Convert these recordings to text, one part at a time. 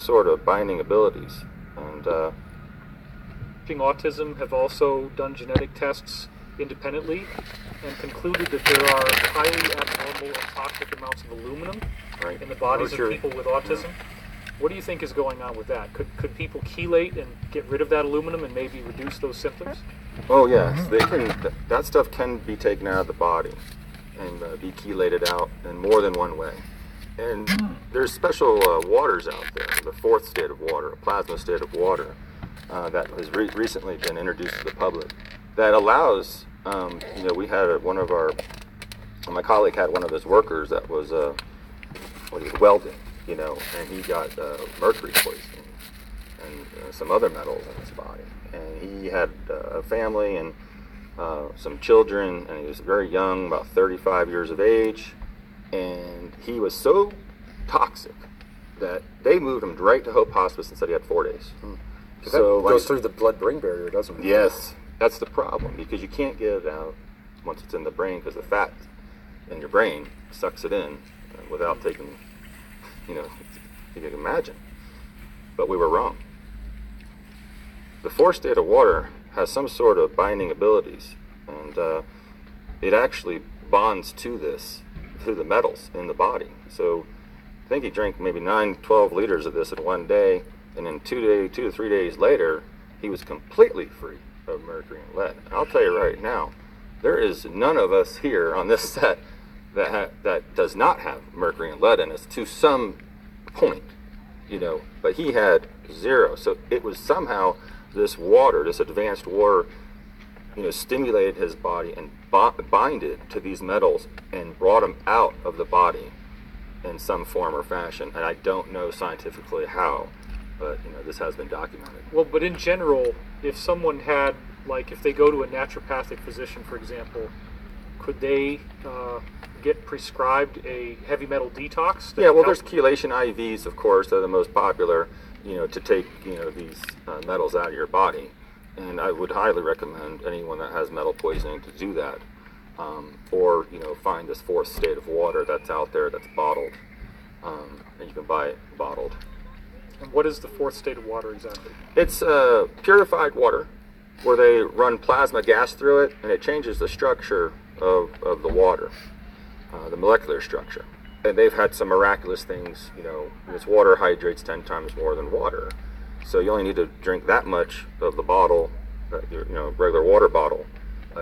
sort of binding abilities. And Autism have also done genetic tests independently and concluded that there are highly abnormal and toxic amounts of aluminum in the bodies of people with autism. What do you think is going on with that? Could people chelate and get rid of that aluminum and maybe reduce those symptoms? Oh yes, they can. That stuff can be taken out of the body and be chelated out in more than one way. And there's special waters out there, the fourth state of water, a plasma state of water, that has recently been introduced to the public, that allows, we had my colleague had one of his workers that was welding, and he got mercury poisoning and some other metals in his body. And he had a family and some children, and he was very young, about 35 years of age, and he was so toxic that they moved him right to Hope Hospice and said he had 4 days. So that goes through the blood-brain barrier, doesn't it? Yes, that's the problem, because you can't get it out once it's in the brain, because the fat in your brain sucks it in without taking, you can imagine. But we were wrong. The fourth state of water has some sort of binding abilities, and it actually bonds to the metals in the body. So I think he drank maybe 9-12 liters of this in one day, and then 2 to 3 days later, he was completely free of mercury and lead. And I'll tell you right now, there is none of us here on this set that does not have mercury and lead in us to some point, but he had zero. So it was somehow this advanced water, stimulated his body and binded to these metals and brought them out of the body in some form or fashion. And I don't know scientifically how, but this has been documented. Well, but in general, if someone had, if they go to a naturopathic physician, for example, could they get prescribed a heavy metal detox? Yeah, well, there's chelation IVs, of course, they're the most popular, to take, these metals out of your body. And I would highly recommend anyone that has metal poisoning to do that. Or, find this fourth state of water that's out there that's bottled. And you can buy it bottled. And what is the fourth state of water exactly? It's purified water where they run plasma gas through it, and it changes the structure of the water, the molecular structure. And they've had some miraculous things, this water hydrates 10 times more than water. So you only need to drink that much of the bottle, regular water bottle,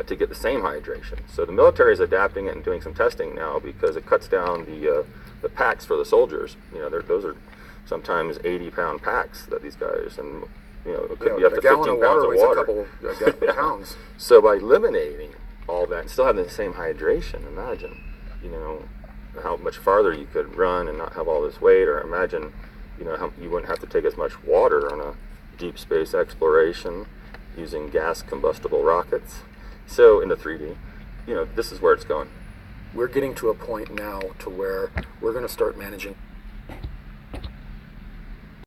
to get the same hydration. So the military is adapting it and doing some testing now because it cuts down the packs for the soldiers. Those are sometimes 80-pound packs that these guys, and it could be up to 15 pounds of water. A couple pounds. So by eliminating all that and still having the same hydration, imagine, how much farther you could run and not have all this weight, or imagine, how you wouldn't have to take as much water on a deep space exploration using gas combustible rockets. So in the 3D, this is where it's going. We're getting to a point now to where we're going to start managing